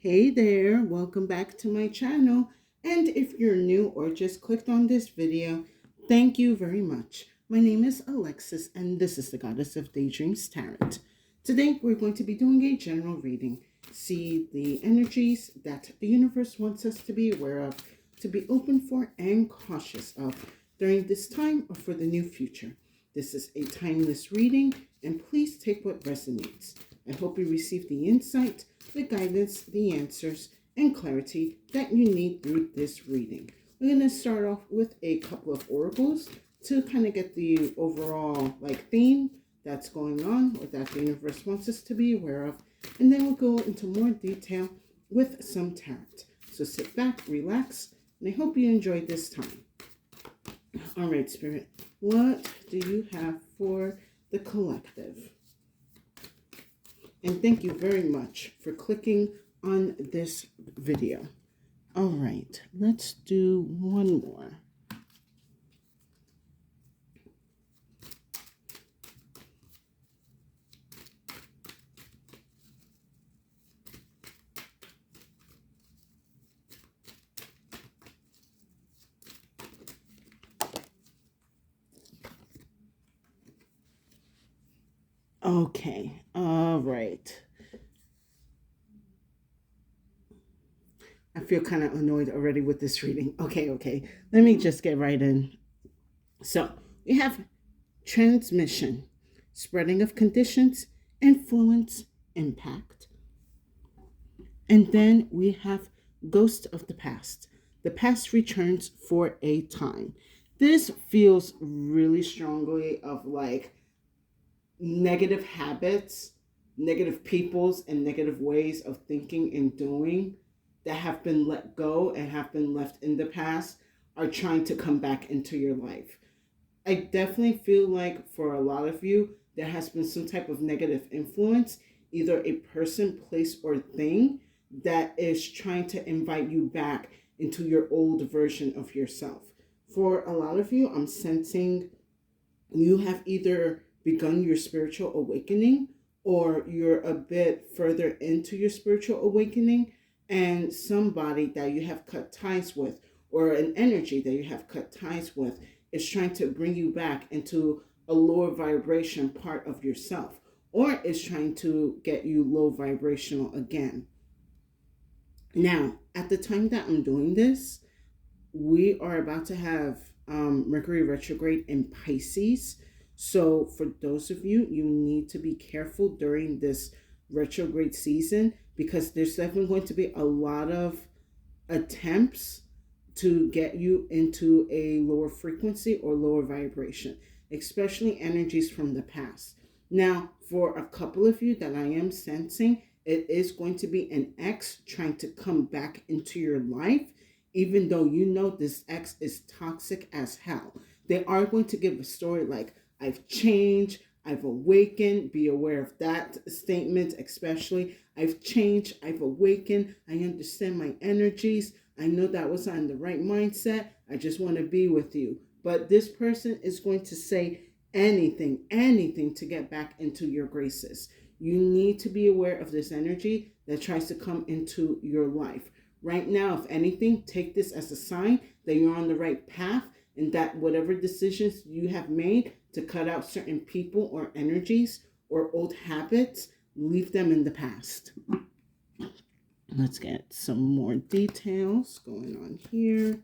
Hey there, welcome back to my channel. And if you're new or just clicked on this video, thank you very much. My name is Alexis and this is the Goddess of Daydreams Tarot. Today we're going to be doing a general reading. See the energies that the universe wants us to be aware of, to be open for and cautious of during this time or for the new future. This is a timeless reading and please take what resonates. I hope you receive the insight, the guidance, the answers, and clarity that you need through this reading. We're going to start off with a couple of oracles to kind of get the overall theme that's going on or that the universe wants us to be aware of. And then we'll go into more detail with some tarot. So sit back, relax, and I hope you enjoyed this time. All right, Spirit, what do you have for the collective? And thank you very much for clicking on this video. All right, let's do one more. Okay, all right. I feel kind of annoyed already with this reading. Okay. Let me just get right in. So we have transmission, spreading of conditions, influence, impact. And then we have ghost of the past. The past returns for a time. This feels really strongly of negative habits, negative peoples, and negative ways of thinking and doing that have been let go and have been left in the past are trying to come back into your life. I definitely feel like for a lot of you, there has been some type of negative influence, either a person, place, or thing that is trying to invite you back into your old version of yourself. For a lot of you, I'm sensing you have either begun your spiritual awakening or you're a bit further into your spiritual awakening, and somebody that you have cut ties with or an energy that you have cut ties with is trying to bring you back into a lower vibration part of yourself, or is trying to get you low vibrational again. Now, at the time that I'm doing this, we are about to have Mercury retrograde in Pisces. So for those of you, you need to be careful during this retrograde season because there's definitely going to be a lot of attempts to get you into a lower frequency or lower vibration, especially energies from the past. Now, for a couple of you that I am sensing, it is going to be an ex trying to come back into your life, even though you know this ex is toxic as hell. They are going to give a story like, I've changed, I've awakened. Be aware of that statement, especially. I've changed, I've awakened, I understand my energies. I know that was on the right mindset. I just want to be with you. But this person is going to say anything to get back into your graces. You need to be aware of this energy that tries to come into your life. Right now, if anything, take this as a sign that you're on the right path and that whatever decisions you have made to cut out certain people or energies or old habits, leave them in the past. Let's get some more details going on here.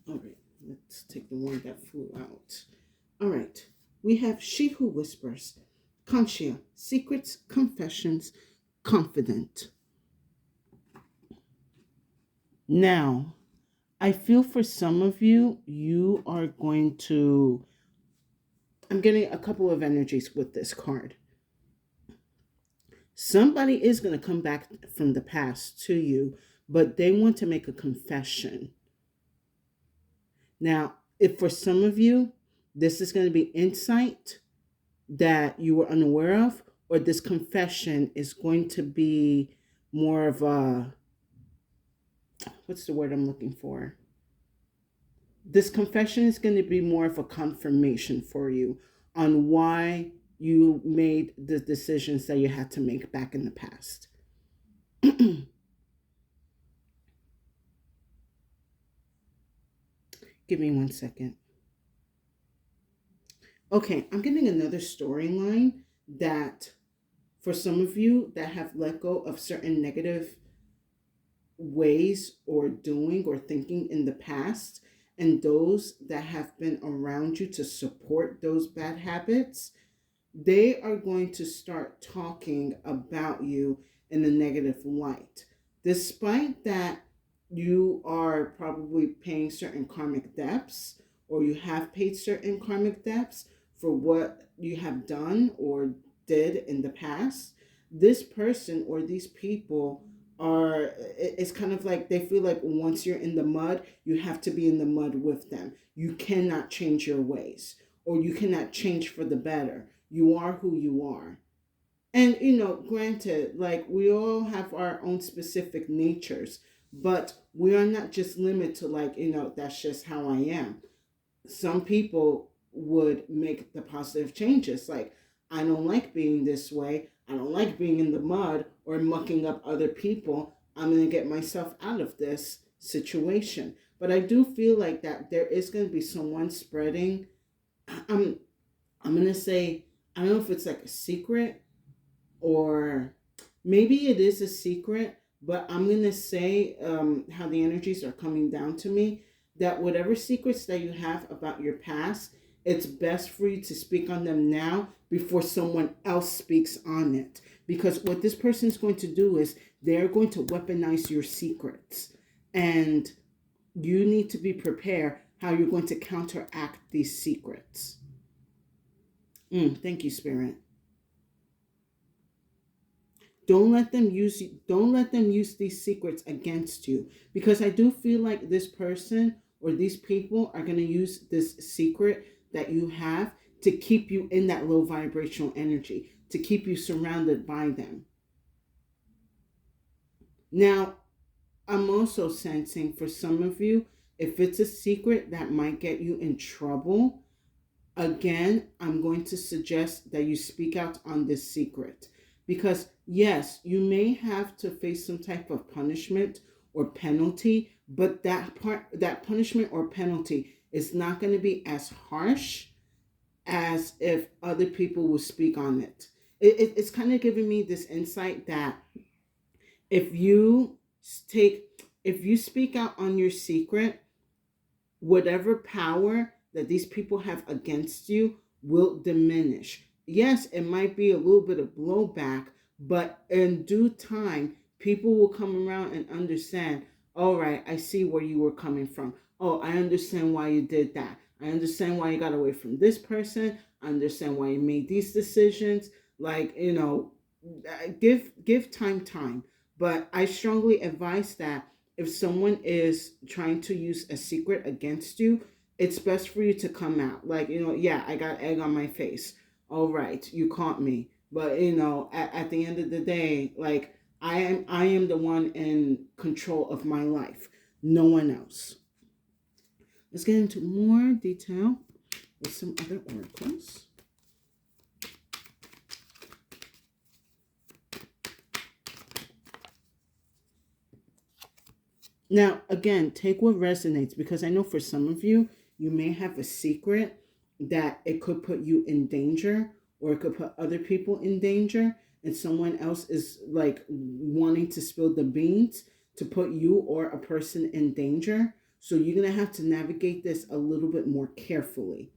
All right, let's take the one that flew out. All right, we have She Who Whispers, Conscia, Secrets, Confessions, Confident. Now, I feel for some of you, you are going to, I'm getting a couple of energies with this card. Somebody is going to come back from the past to you, but they want to make a confession. Now, if for some of you, this is going to be insight that you were unaware of, or this confession is going to be more of a, what's the word I'm looking for? This confession is going to be more of a confirmation for you on why you made the decisions that you had to make back in the past. Give me 1 second. Okay, I'm getting another storyline that for some of you that have let go of certain negative ways or doing or thinking in the past, and those that have been around you to support those bad habits, they are going to start talking about you in a negative light. Despite that, you are probably paying certain karmic debts, or you have paid certain karmic debts for what you have done or did in the past. This person or these people are, it's kind of like they feel like once you're in the mud, you have to be in the mud with them. You cannot change your ways, or you cannot change for the better. You are who you are. And, granted, like we all have our own specific natures, but we are not just limited to, like, that's just how I am. Some people would make the positive changes. Like, I don't like being this way. I don't like being in the mud or mucking up other people. I'm going to get myself out of this situation. But I do feel like that there is going to be someone spreading. I'm I'm gonna say, I don't know if it's like a secret, or maybe it is a secret, but I'm gonna say, how the energies are coming down to me, that whatever secrets that you have about your past, it's best for you to speak on them now before someone else speaks on it. Because what this person's going to do is they're going to weaponize your secrets. And you need to be prepared how you're going to counteract these secrets. Thank you, Spirit. Don't let them use these secrets against you, because I do feel like this person or these people are going to use this secret that you have to keep you in that low vibrational energy, to keep you surrounded by them. Now, I'm also sensing for some of you, if it's a secret that might get you in trouble, again, I'm going to suggest that you speak out on this secret. Because yes, you may have to face some type of punishment or penalty, but that punishment or penalty is not going to be as harsh as if other people will speak on it. It's kind of giving me this insight that if you take if you speak out on your secret, whatever power that these people have against you will diminish. Yes, it might be a little bit of blowback, but in due time, people will come around and understand, all right, I see where you were coming from. Oh, I understand why you did that. I understand why you got away from this person. I understand why you made these decisions. Like, give time. But I strongly advise that if someone is trying to use a secret against you, it's best for you to come out. Like, yeah, I got egg on my face. All right, you caught me. But at the end of the day, like I am the one in control of my life. No one else. Let's get into more detail with some other oracles. Now, again, take what resonates, because I know for some of you, you may have a secret that it could put you in danger, or it could put other people in danger, and someone else is like wanting to spill the beans to put you or a person in danger. So you're going to have to navigate this a little bit more carefully.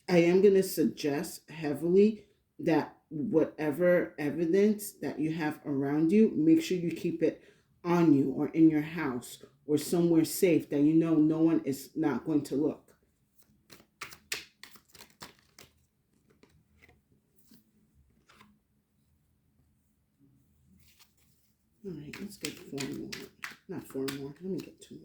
I am going to suggest heavily that whatever evidence that you have around you, make sure you keep it on you or in your house or somewhere safe that no one is not going to look. All right, let's get 4 more. Not 4 more. Let me get 2 more.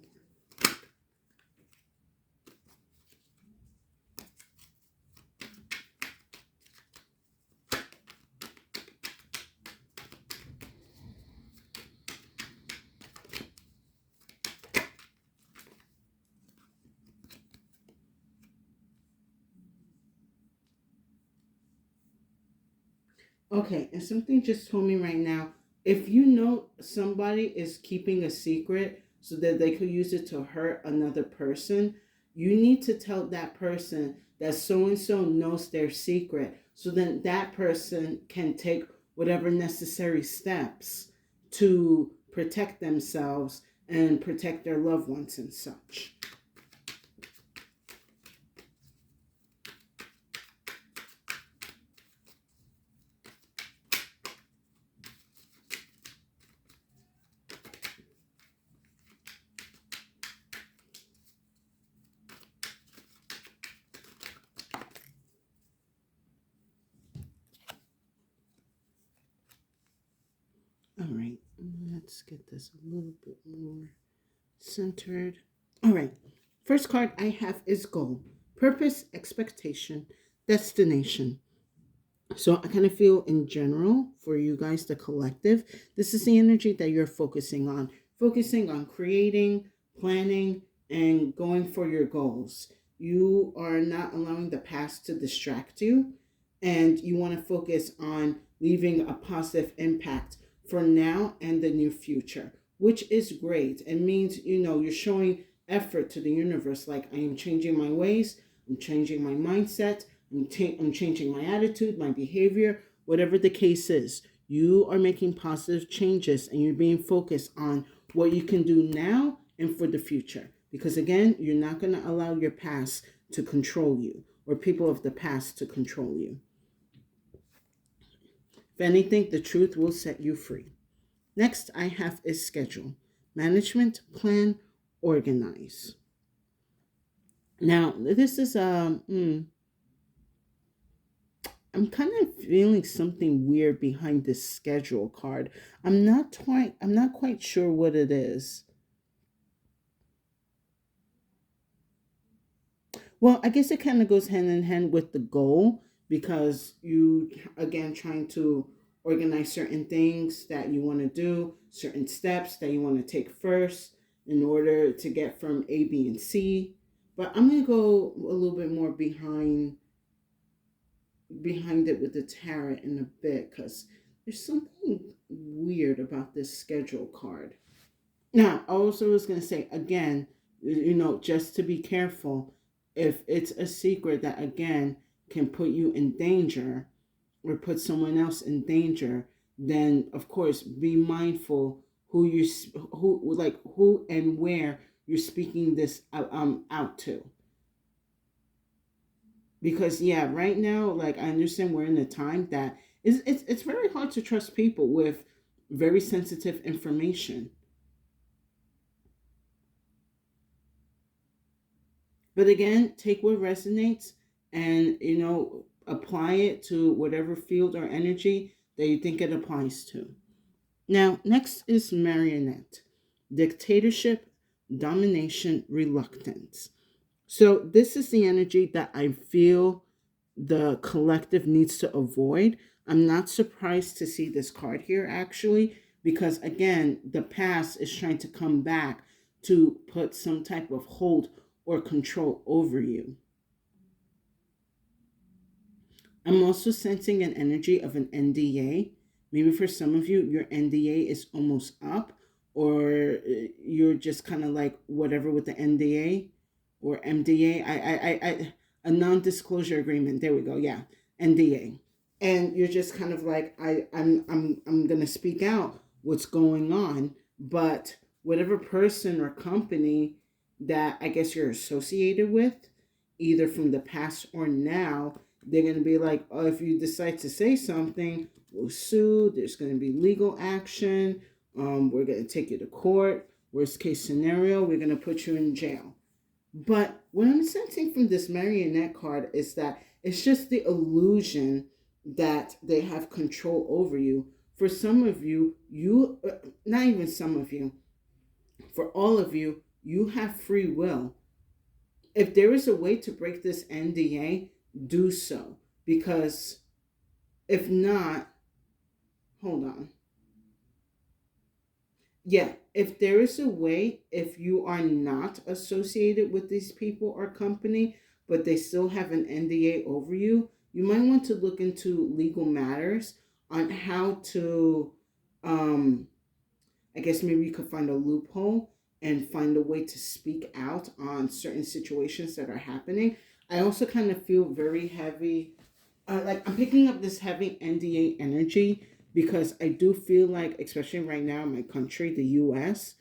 Okay, and something just told me right now, if you know somebody is keeping a secret so that they could use it to hurt another person, you need to tell that person that so and so knows their secret so then that person can take whatever necessary steps to protect themselves and protect their loved ones and such. All right, let's get this a little bit more centered. All right. First card I have is goal, purpose, expectation, destination. So I kind of feel in general for you guys, the collective, this is the energy that you're focusing on creating, planning, and going for your goals. You are not allowing the past to distract you, and you want to focus on leaving a positive impact for now and the near future, which is great. It means, you're showing effort to the universe, like I am changing my ways, I'm changing my mindset, I'm changing my attitude, my behavior, whatever the case is. You are making positive changes and you're being focused on what you can do now and for the future. Because again, you're not going to allow your past to control you or people of the past to control you. If anything, the truth will set you free. Next, I have is schedule, management, plan, organize. Now, this is I'm kind of feeling something weird behind this schedule card. I'm not quite sure what it is. Well, I guess it kind of goes hand in hand with the goal because you again trying to organize certain things that you want to do, certain steps that you want to take first in order to get from A, B, and C. But I'm going to go a little bit more behind it with the tarot in a bit because there's something weird about this schedule card. Now, I also was going to say again, just to be careful if it's a secret that again can put you in danger or put someone else in danger, then of course be mindful who and where you're speaking this out to, because yeah, right now, like I understand we're in a time that it's very hard to trust people with very sensitive information. But again, take what resonates and apply it to whatever field or energy that you think it applies to. Now, next is marionette, dictatorship, domination, reluctance. So this is the energy that I feel the collective needs to avoid. I'm not surprised to see this card here actually, because again, the past is trying to come back to put some type of hold or control over you. I'm also sensing an energy of an NDA. Maybe for some of you, your NDA is almost up, or you're just kind of like whatever with the NDA or MDA. A non-disclosure agreement. There we go. Yeah, NDA, and you're just kind of like I'm gonna speak out what's going on, but whatever person or company that I guess you're associated with, either from the past or now, they're going to be like, oh, if you decide to say something, we'll sue. There's going to be legal action. We're going to take you to court. Worst case scenario, we're going to put you in jail. But what I'm sensing from this marionette card is that it's just the illusion that they have control over you. For some of you, not even some of you, for all of you, you have free will. If there is a way to break this NDA, do so. Because if not, hold on. Yeah, if there is a way, if you are not associated with these people or company, but they still have an NDA over you, you might want to look into legal matters on how to, um, I guess maybe you could find a loophole and find a way to speak out on certain situations that are happening. I also kind of feel very heavy, like I'm picking up this heavy NDA energy because I do feel like, especially right now in my country, the US,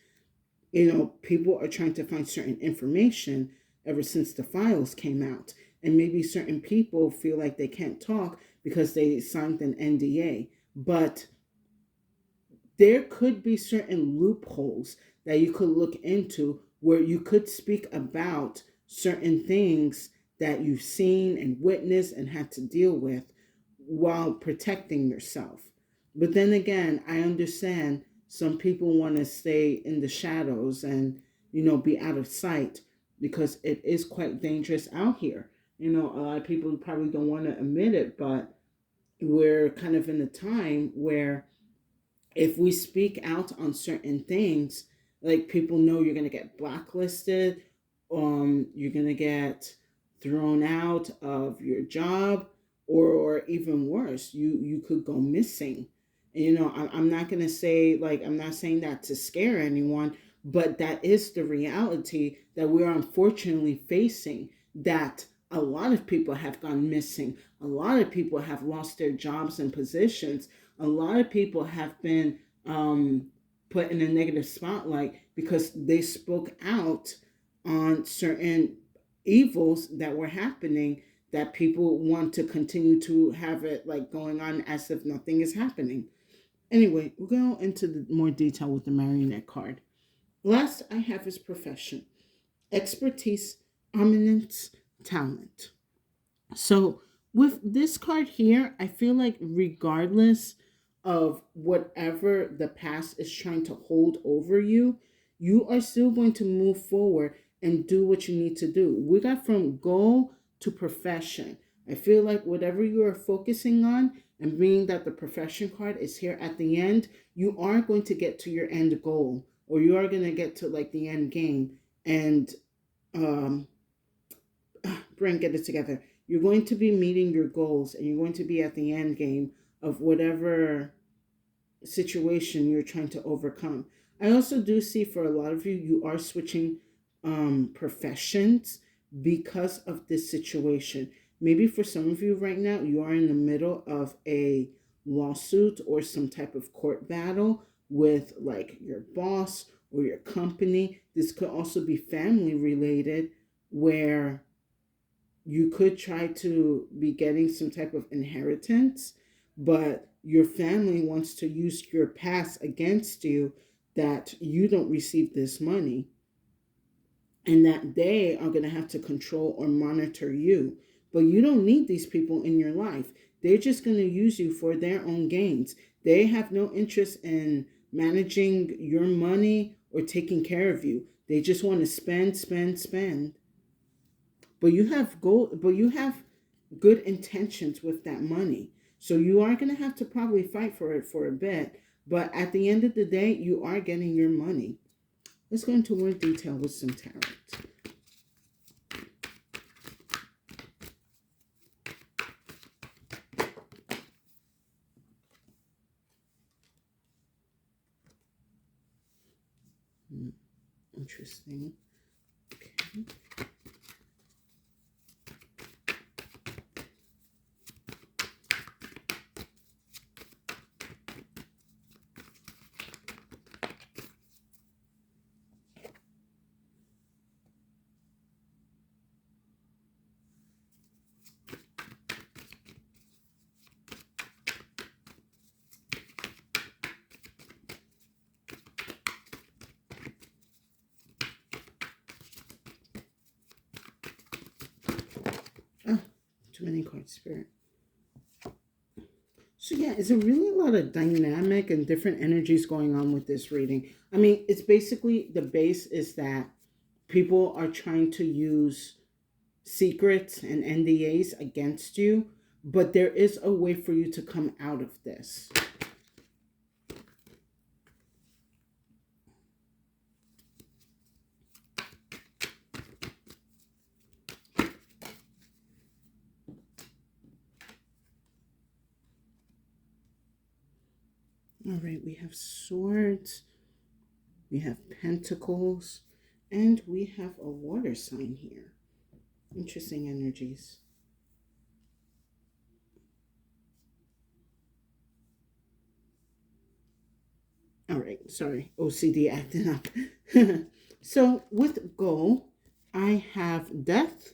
people are trying to find certain information ever since the files came out. And maybe certain people feel like they can't talk because they signed an NDA. But there could be certain loopholes that you could look into where you could speak about certain things that you've seen and witnessed and had to deal with while protecting yourself. But then again, I understand some people want to stay in the shadows and, be out of sight because it is quite dangerous out here. A lot of people probably don't want to admit it, but we're kind of in a time where if we speak out on certain things, like people know you're gonna get blacklisted, you're gonna get thrown out of your job, or even worse, you could go missing. And, I'm not gonna say, like, I'm not saying that to scare anyone, but that is the reality that we're unfortunately facing. That a lot of people have gone missing. A lot of people have lost their jobs and positions. A lot of people have been put in a negative spotlight because they spoke out on certain evils that were happening, that people want to continue to have it like going on as if nothing is happening. Anyway, we'll go into the more detail with the marionette card. Last I have is profession, expertise, eminence, talent. So with this card here, I feel like regardless of whatever the past is trying to hold over you, you are still going to move forward and do what you need to do. We got from goal to profession. I feel like whatever you are focusing on, and being that the profession card is here at the end, you are going to get to your end goal, or you are going to get to like the end game. And um get it together. You're going to be meeting your goals and you're going to be at the end game of whatever situation you're trying to overcome. I also do see for a lot of you, you are switching professions because of this situation. Maybe for some of you right now, you are in the middle of a lawsuit or some type of court battle with like your boss or your company. This could also be family related, where you could try to be getting some type of inheritance, but your family wants to use your past against you, that you don't receive this money and that they are going to have to control or monitor you. But you don't need these people in your life. They're just going to use you for their own gains. They have no interest in managing your money or taking care of you. They just want to spend, spend, spend. But you have good intentions with that money. So you are going to have to probably fight for it for a bit, but at the end of the day, you are getting your money. Let's go into more detail with some tarot. Interesting. Okay. Oh, too many cards, Spirit. So yeah, it's a really lot of dynamic and different energies going on with this reading. I mean, it's basically the base is that people are trying to use secrets and NDAs against you, but there is a way for you to come out of this. All right, we have swords, we have pentacles, and we have a water sign here. Interesting energies. All right, sorry, OCD acting up. So with goal, I have death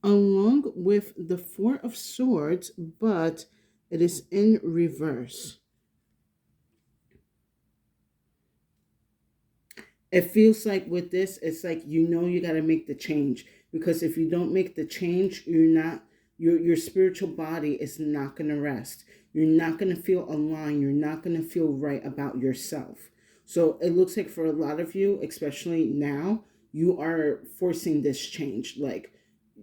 along with the Four of Swords, but it is in reverse. It feels like with this, it's like you got to make the change, because if you don't make the change, you're not your spiritual body is not going to rest. You're not going to feel aligned. You're not going to feel right about yourself. So it looks like for a lot of you, especially now, you are forcing this change. Like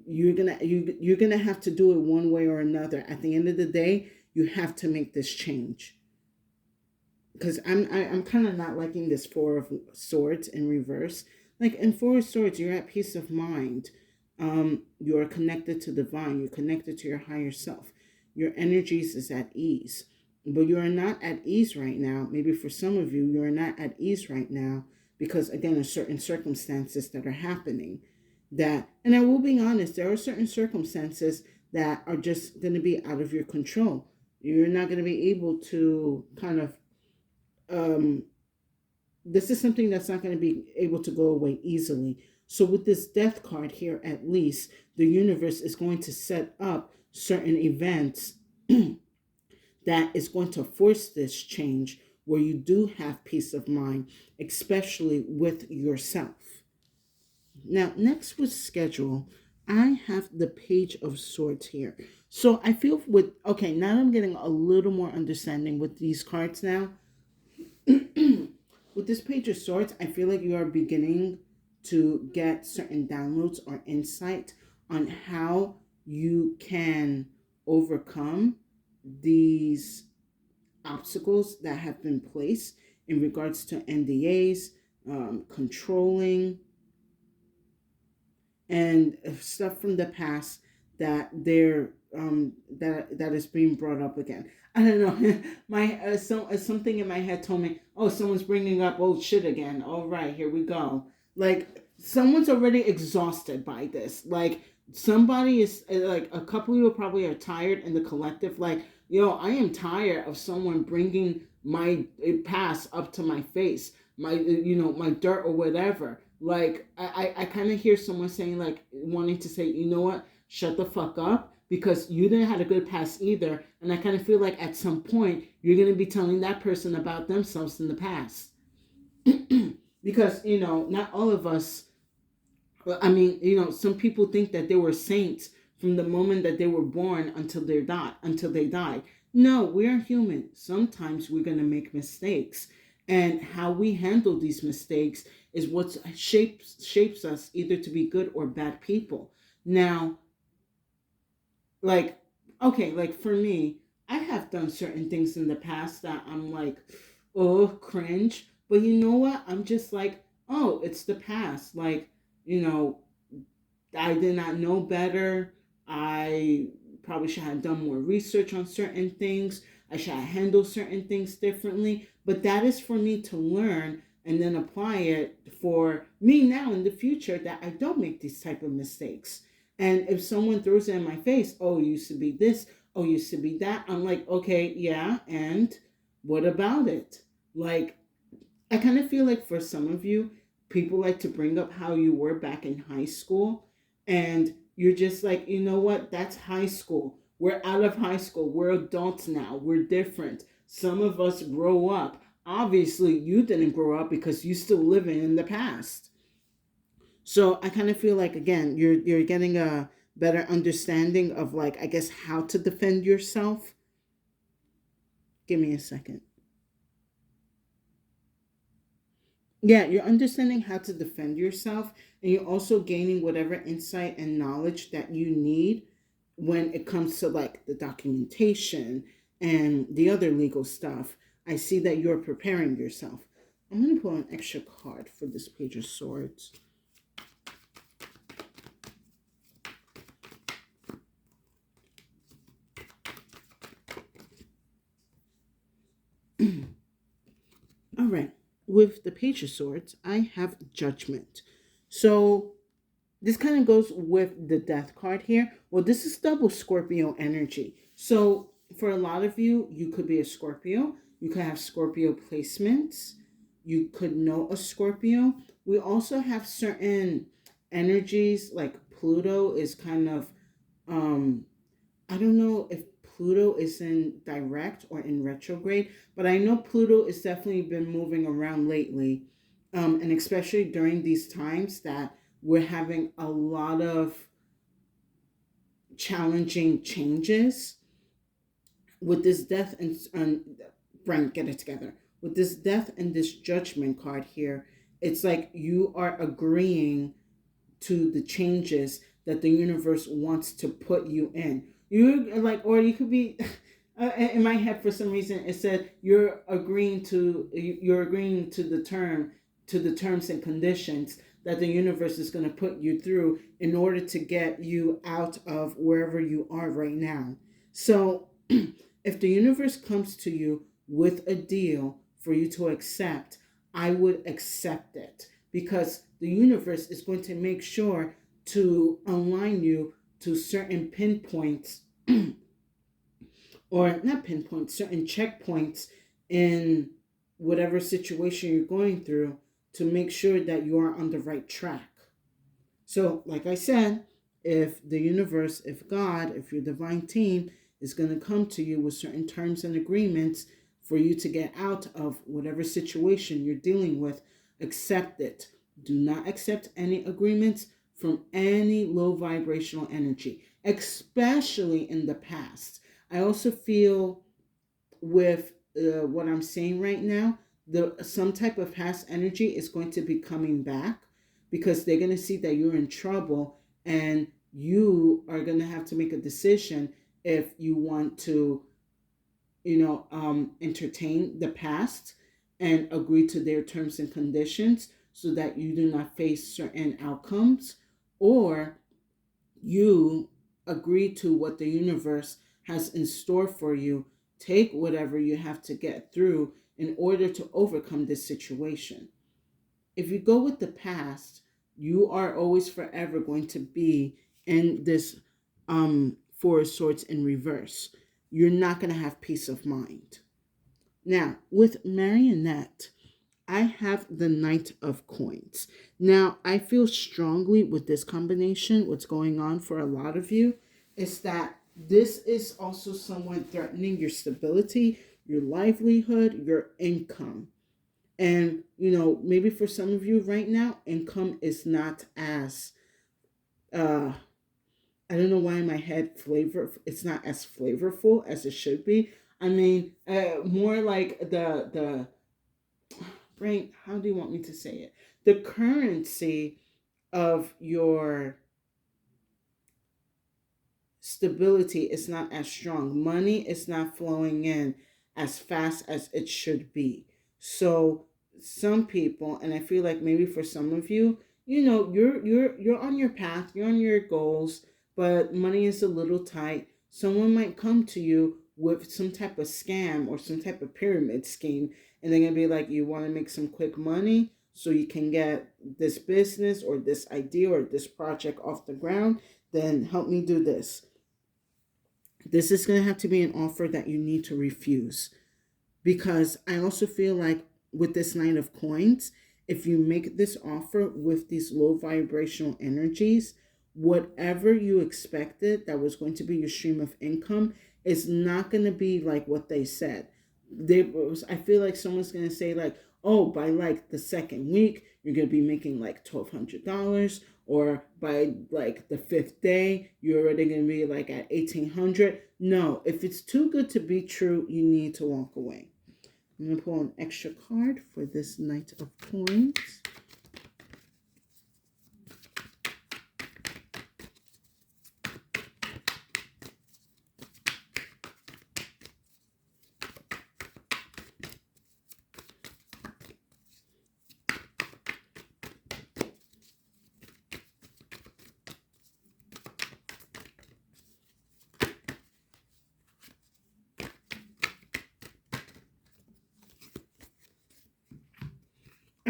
you're gonna have to do it one way or another. At the end of the day, you have to make this change, because I'm kind of not liking this Four of Swords in reverse. Like in Four of Swords, you're at peace of mind. You're connected to divine. You're connected to your higher self. Your energies is at ease, but you are not at ease right now. Maybe for some of you, you're not at ease right now because again, there's certain circumstances that are happening. That, and I will be honest, there are certain circumstances that are just going to be out of your control. You're not going to be able to kind of um, this is something that's not going to be able to go away easily. So with this death card here, at least the universe is going to set up certain events that is going to force this change where you do have peace of mind, especially with yourself. Now, next with schedule, I have the Page of Swords here. So I feel with, okay, now I'm getting a little more understanding with these cards now. With this Page of Swords, I feel like you are beginning to get certain downloads or insight on how you can overcome these obstacles that have been placed in regards to NDAs, controlling, and stuff from the past that that is being brought up again. I don't know. My something in my head told me, oh, someone's bringing up old shit again. All right, here we go. Like someone's already exhausted by this. Like somebody is like a couple of you probably are tired in the collective. Like, yo, I am tired of someone bringing my past up to my face, my my dirt or whatever. Like I kind of hear someone saying, like, wanting to say, you know what, shut the fuck up, because you didn't have a good past either. And I kind of feel like at some point you're going to be telling that person about themselves in the past. Because, not all of us, I mean, some people think that they were saints from the moment that they were born until they died. No, we're human. Sometimes we're going to make mistakes. And how we handle these mistakes is what shapes us either to be good or bad people. Now, like, okay, like for me, I have done certain things in the past that I'm like, oh, cringe. But you know what? I'm just like, oh, it's the past. Like, you know, I did not know better. I probably should have done more research on certain things. I should have handled certain things differently. But that is for me to learn and then apply it for me now in the future, that I don't make these type of mistakes. And if someone throws it in my face, oh, you used to be this, oh, you used to be that, I'm like, okay, yeah, and what about it? Like, I kind of feel like for some of you, people like to bring up how you were back in high school, and you're just like, you know what? That's high school. We're out of high school. We're adults now. We're different. Some of us grow up. Obviously, you didn't grow up because you still living in the past. So I kind of feel like, again, you're getting a better understanding of, like, I guess, how to defend yourself. Give me a second. Yeah, you're understanding how to defend yourself, and you're also gaining whatever insight and knowledge that you need when it comes to, like, the documentation and the other legal stuff. I see that you're preparing yourself. I'm going to pull an extra card for this Page of Swords. All right. With the Page of Swords, I have Judgment. So this kind of goes with the Death card here. Well, this is double Scorpio energy. So for a lot of you, you could be a Scorpio. You could have Scorpio placements. You could know a Scorpio. We also have certain energies like Pluto is kind of um I don't know if Pluto is in direct or in retrograde, but I know Pluto has definitely been moving around lately. And especially during these times that we're having a lot of challenging changes with this death and Brent, get it together. With this death and this judgment card here, it's like you are agreeing to the changes that the universe wants to put you in. You like, or you could be. In my head, for some reason, it said you're agreeing to the terms and conditions that the universe is going to put you through in order to get you out of wherever you are right now. So, if the universe comes to you with a deal for you to accept, I would accept it because the universe is going to make sure to align you to certain pinpoints or not pinpoints, certain checkpoints in whatever situation you're going through to make sure that you are on the right track. So, like I said, if the universe, if God, if your divine team is going to come to you with certain terms and agreements for you to get out of whatever situation you're dealing with, accept it. Do not accept any agreements from any low vibrational energy, especially in the past. I also feel with what I'm saying right now, some type of past energy is going to be coming back because they're going to see that you're in trouble and you are going to have to make a decision if you want to, entertain the past and agree to their terms and conditions so that you do not face certain outcomes, or you agree to what the universe has in store for you. Take whatever you have to get through in order to overcome this situation. If you go with the past, you are always forever going to be in this Four of Swords in reverse. You're not going to have peace of mind. Now, with Marionette, I have the Knight of Coins. Now, I feel strongly with this combination, what's going on for a lot of you is that this is also somewhat threatening your stability, your livelihood, your income. And, maybe for some of you right now, income is not as, I don't know why in my head it's not as flavorful as it should be. I mean, more like the brain, how do you want me to say it? The currency of your stability is not as strong. Money is not flowing in as fast as it should be. So some people, and I feel like maybe for some of you, you're on your path, you're on your goals, but money is a little tight. Someone might come to you with some type of scam or some type of pyramid scheme, and they're gonna be like, you want to make some quick money so you can get this business or this idea or this project off the ground, then help me do this. This is going to have to be an offer that you need to refuse, because I also feel like with this Nine of Coins, if you make this offer with these low vibrational energies, whatever you expected that was going to be your stream of income is not going to be like what they said. I feel like someone's going to say like, oh, by like the second week, you're going to be making like $1,200, or by like the fifth day, you're already going to be like at 1,800. No, if it's too good to be true, you need to walk away. I'm going to pull an extra card for this Knight of Coins.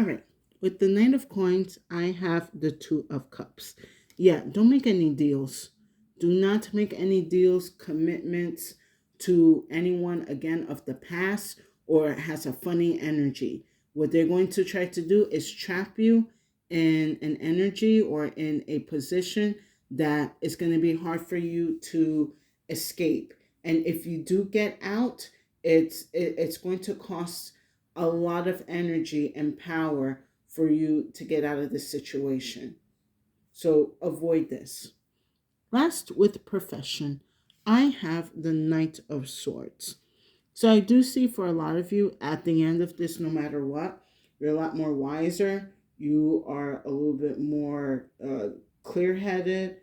All right. With the Knight of Coins, I have the Two of Cups. Yeah, don't make any deals. Do not make any deals, commitments to anyone again of the past or has a funny energy. What they're going to try to do is trap you in an energy or in a position that is going to be hard for you to escape. And if you do get out, it's going to cost a lot of energy and power for you to get out of this situation. So avoid this. Last, with profession, I have the Knight of Swords. So I do see for a lot of you at the end of this, no matter what, you're a lot more wiser. You are a little bit more clear headed.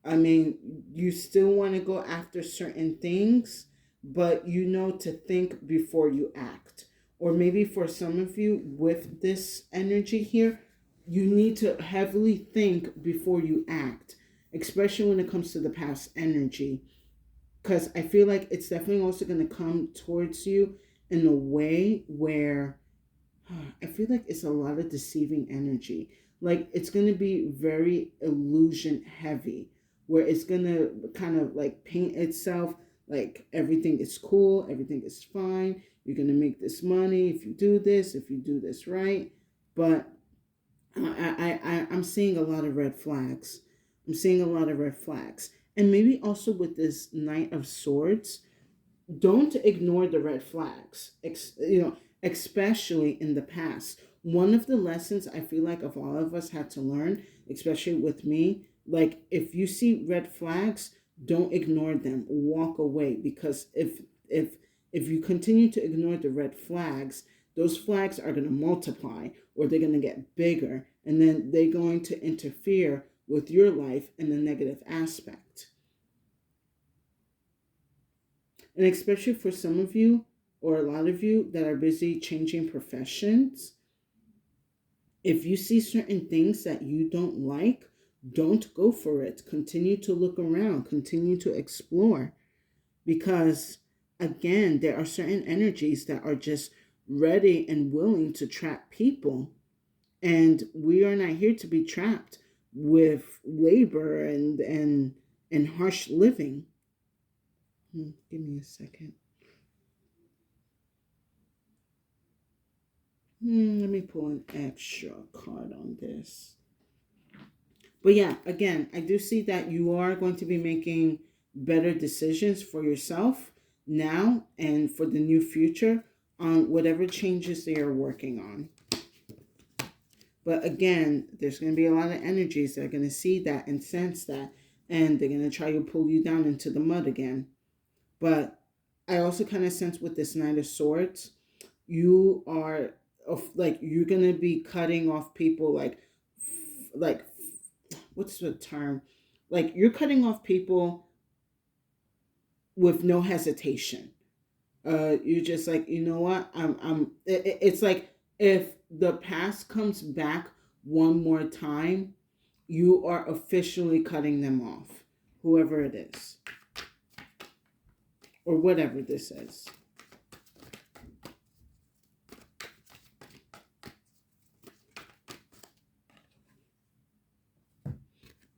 I mean, you still want to go after certain things, but you know to think before you act. Or maybe for some of you with this energy here, you need to heavily think before you act, especially when it comes to the past energy. Because I feel like it's definitely also going to come towards you in a way where I feel like it's a lot of deceiving energy. Like it's going to be very illusion heavy, where it's going to kind of like paint itself like everything is cool, everything is fine. You're going to make this money if you do this right. But I'm seeing a lot of red flags. I'm seeing a lot of red flags. And maybe also with this Knight of Swords, don't ignore the red flags, especially in the past. One of the lessons I feel like of all of us had to learn, especially with me, like if you see red flags, don't ignore them, walk away, because if you continue to ignore the red flags, those flags are going to multiply or they're going to get bigger, and then they're going to interfere with your life in a negative aspect. And especially for some of you, or a lot of you that are busy changing professions, if you see certain things that you don't like, don't go for it. Continue to look around, continue to explore. Because, again, there are certain energies that are just ready and willing to trap people. And we are not here to be trapped with labor and harsh living. Give me a second. Let me pull an extra card on this. But yeah, again, I do see that you are going to be making better decisions for yourself now and for the new future on whatever changes they are working on. But again, there's going to be a lot of energies that are going to see that and sense that, and they're going to try to pull you down into the mud again. But I also kind of sense with this Knight of Swords, you are like you're gonna be cutting off people like what's the term? Like you're cutting off people with no hesitation. You're just like, you know what? It's like if the past comes back one more time, you are officially cutting them off, whoever it is, or whatever this is.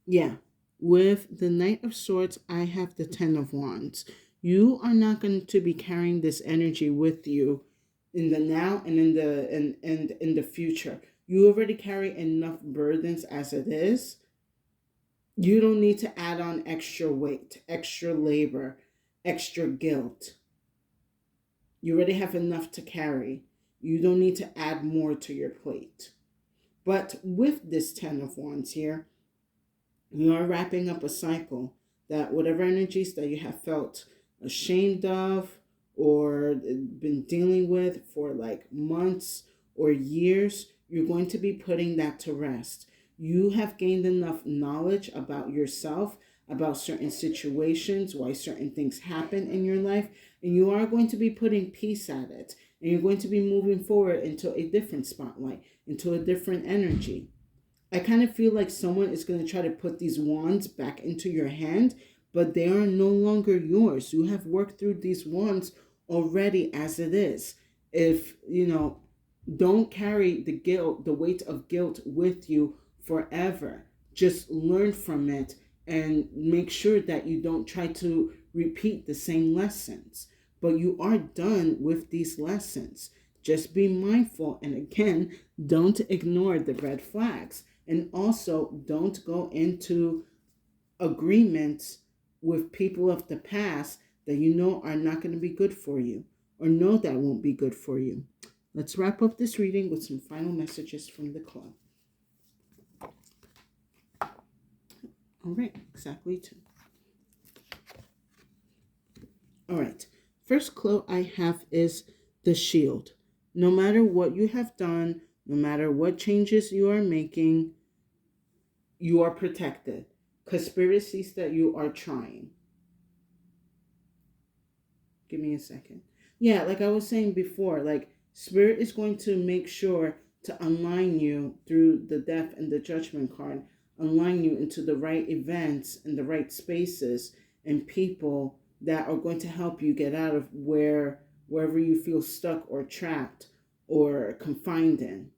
Yeah, with the Knight of Swords, I have the Ten of Wands. You are not going to be carrying this energy with you in the now and in the future. You already carry enough burdens as it is. You don't need to add on extra weight, extra labor, extra guilt. You already have enough to carry. You don't need to add more to your plate. But with this Ten of Wands here, you are wrapping up a cycle that whatever energies that you have felt ashamed of or been dealing with for like months or years, you're going to be putting that to rest. You have gained enough knowledge about yourself, about certain situations, why certain things happen in your life, and you are going to be putting peace at it. And you're going to be moving forward into a different spotlight, into a different energy. I kind of feel like someone is going to try to put these wands back into your hand, but they are no longer yours. You have worked through these wands already as it is. If, Don't carry the guilt, the weight of guilt with you forever. Just learn from it and make sure that you don't try to repeat the same lessons. But you are done with these lessons. Just be mindful, and again, don't ignore the red flags. And also, don't go into agreements with people of the past that you know are not going to be good for you, or know that won't be good for you. Let's wrap up this reading with some final messages from the club. All right, exactly two. All right, first clue I have is the shield. No matter what you have done, no matter what changes you are making, you are protected. Conspiracies that you are trying. Give me a second. Yeah, like I was saying before, like Spirit is going to make sure to align you through the death and the judgment card, align you into the right events and the right spaces and people that are going to help you get out of wherever you feel stuck or trapped or confined in,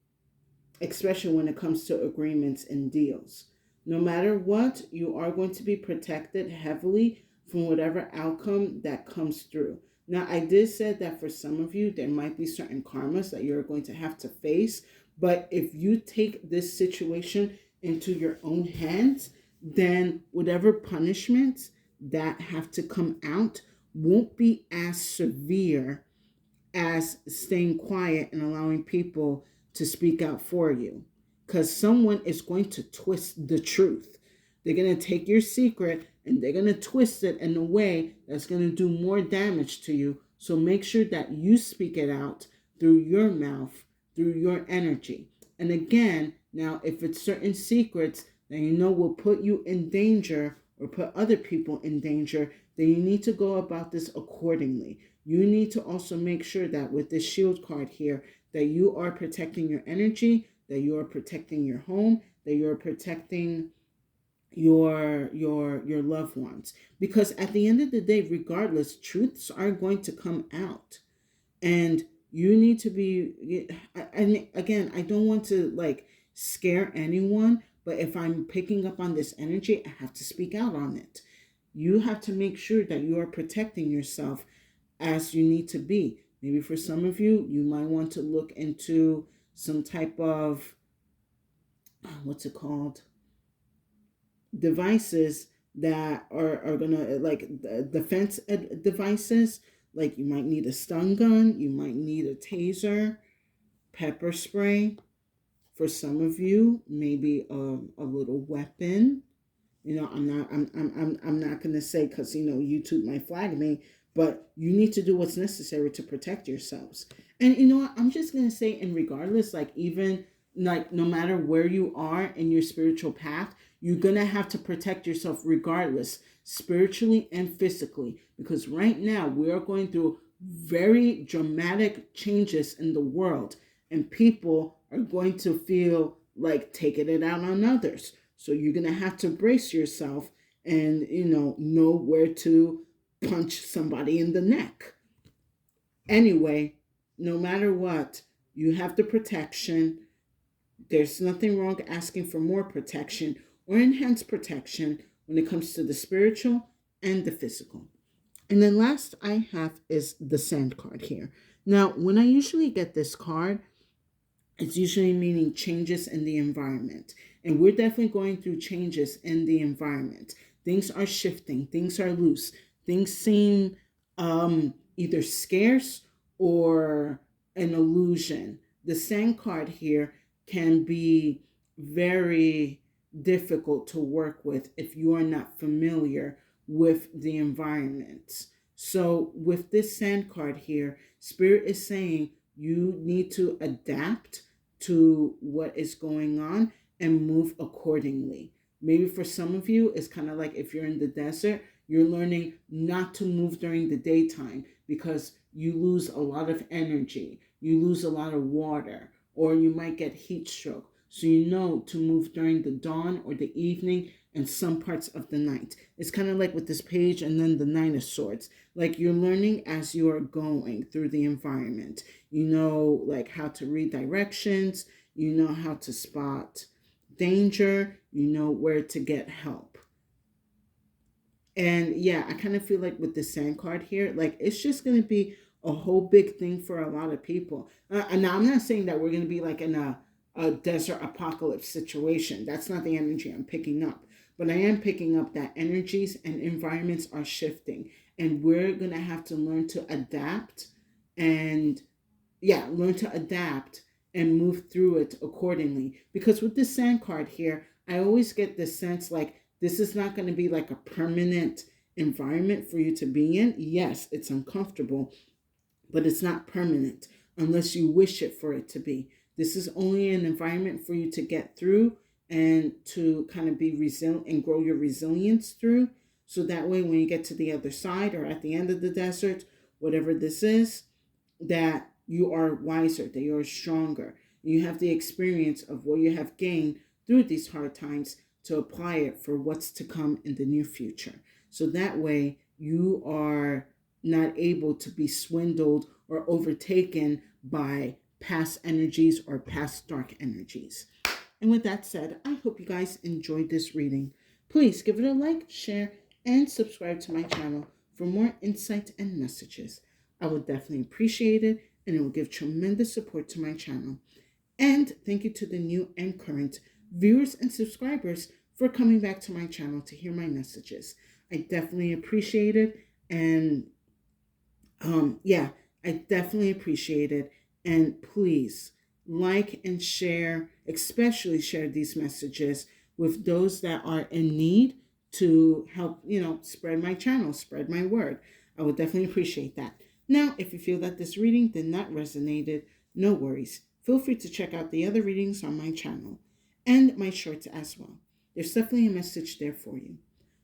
especially when it comes to agreements and deals. No matter what, you are going to be protected heavily from whatever outcome that comes through. Now, I did say that for some of you, there might be certain karmas that you're going to have to face, but if you take this situation into your own hands, then whatever punishments that have to come out won't be as severe as staying quiet and allowing people to speak out for you. Because someone is going to twist the truth. They're going to take your secret and they're going to twist it in a way that's going to do more damage to you. So make sure that you speak it out through your mouth, through your energy. And again, now if it's certain secrets that you know will put you in danger or put other people in danger, then you need to go about this accordingly. You need to also make sure that with this shield card here, that you are protecting your energy, that you are protecting your home, that you're protecting your loved ones. Because at the end of the day, regardless, truths are going to come out. And you need to be, again, I don't want to like scare anyone, but if I'm picking up on this energy, I have to speak out on it. You have to make sure that you are protecting yourself as you need to be. Maybe for some of you, you might want to look into some type of, what's it called? Devices that are going to, like defense devices. Like you might need a stun gun, you might need a taser, pepper spray. For some of you, maybe a little weapon. I'm not gonna say, because YouTube might flag me, but you need to do what's necessary to protect yourselves. And I'm just gonna say, and regardless, like even like no matter where you are in your spiritual path, you're gonna have to protect yourself regardless, spiritually and physically, because right now we are going through very dramatic changes in the world, and people are going to feel like taking it out on others. So you're going to have to brace yourself and, know where to punch somebody in the neck. Anyway, no matter what, you have the protection. There's nothing wrong asking for more protection or enhanced protection when it comes to the spiritual and the physical. And then last I have is the sand card here. Now, when I usually get this card, it's usually meaning changes in the environment. And we're definitely going through changes in the environment. Things are shifting, things are loose, things seem either scarce or an illusion. The sand card here can be very difficult to work with if you are not familiar with the environment. So with this sand card here, Spirit is saying you need to adapt to what is going on and move accordingly. Maybe for some of you, it's kind of like if you're in the desert, you're learning not to move during the daytime because you lose a lot of energy, you lose a lot of water, or you might get heat stroke. So you know to move during the dawn or the evening and some parts of the night. It's kind of like with this page and then the Nine of Swords. Like you're learning as you are going through the environment. You know, like how to read directions, you know how to spot danger, you know where to get help. And yeah, I kind of feel like with the sand card here, like it's just going to be a whole big thing for a lot of people. And now I'm not saying that we're going to be like in a desert apocalypse situation. That's not the energy I'm picking up. But I am picking up that energies and environments are shifting. And we're going to have to learn to adapt and, yeah, learn to adapt and move through it accordingly. Because with this sand card here, I always get the sense like this is not going to be like a permanent environment for you to be in. Yes, it's uncomfortable, but it's not permanent unless you wish it for it to be. This is only an environment for you to get through and to kind of be resilient and grow your resilience through. So that way, when you get to the other side or at the end of the desert, whatever this is, that you are wiser, that you're stronger. You have the experience of what you have gained through these hard times to apply it for what's to come in the near future. So that way, you are not able to be swindled or overtaken by past energies or past dark energies. And with that said, I hope you guys enjoyed this reading. Please give it a like, share, and subscribe to my channel for more insight and messages. I would definitely appreciate it, and it will give tremendous support to my channel. And thank you to the new and current viewers and subscribers for coming back to my channel to hear my messages. I definitely appreciate it, and yeah, I definitely appreciate it. And please like and share, especially share these messages with those that are in need to help, spread my channel, spread my word. I would definitely appreciate that. Now, if you feel that this reading did not resonate, no worries. Feel free to check out the other readings on my channel and my shorts as well. There's definitely a message there for you.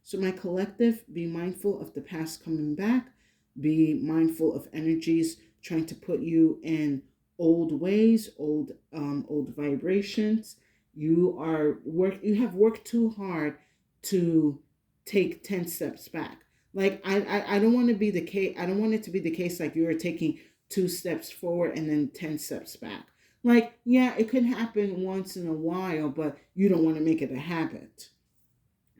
So my collective, be mindful of the past coming back. Be mindful of energies trying to put you in old ways, old vibrations. You have worked too hard to take 10 steps back. Like I don't want to be the case. I don't want it to be the case like you are taking 2 steps forward and then 10 steps back. Like, yeah, it could happen once in a while, but you don't want to make it a habit.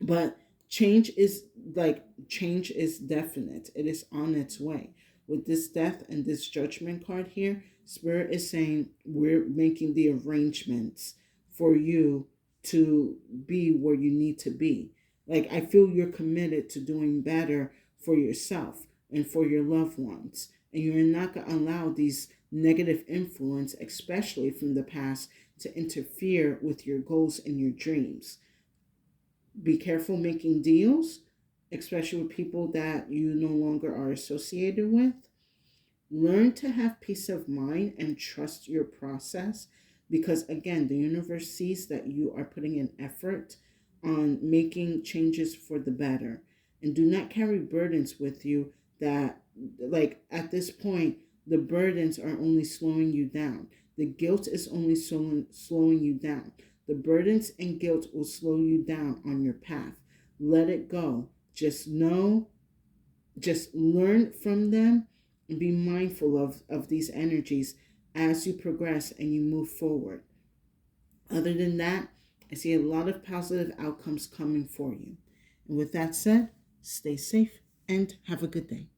But change is definite. It is on its way. With this death and this judgment card here, Spirit is saying we're making the arrangements for you to be where you need to be. Like, I feel you're committed to doing better for yourself and for your loved ones. And you're not going to allow these negative influence, especially from the past, to interfere with your goals and your dreams. Be careful making deals, especially with people that you no longer are associated with. Learn to have peace of mind and trust your process because, again, the universe sees that you are putting an effort on making changes for the better. And do not carry burdens with you that, like, at this point, the burdens are only slowing you down. The guilt is only slowing you down. The burdens and guilt will slow you down on your path. Let it go. Just learn from them and be mindful of these energies as you progress and you move forward. Other than that, I see a lot of positive outcomes coming for you. And with that said, stay safe and have a good day.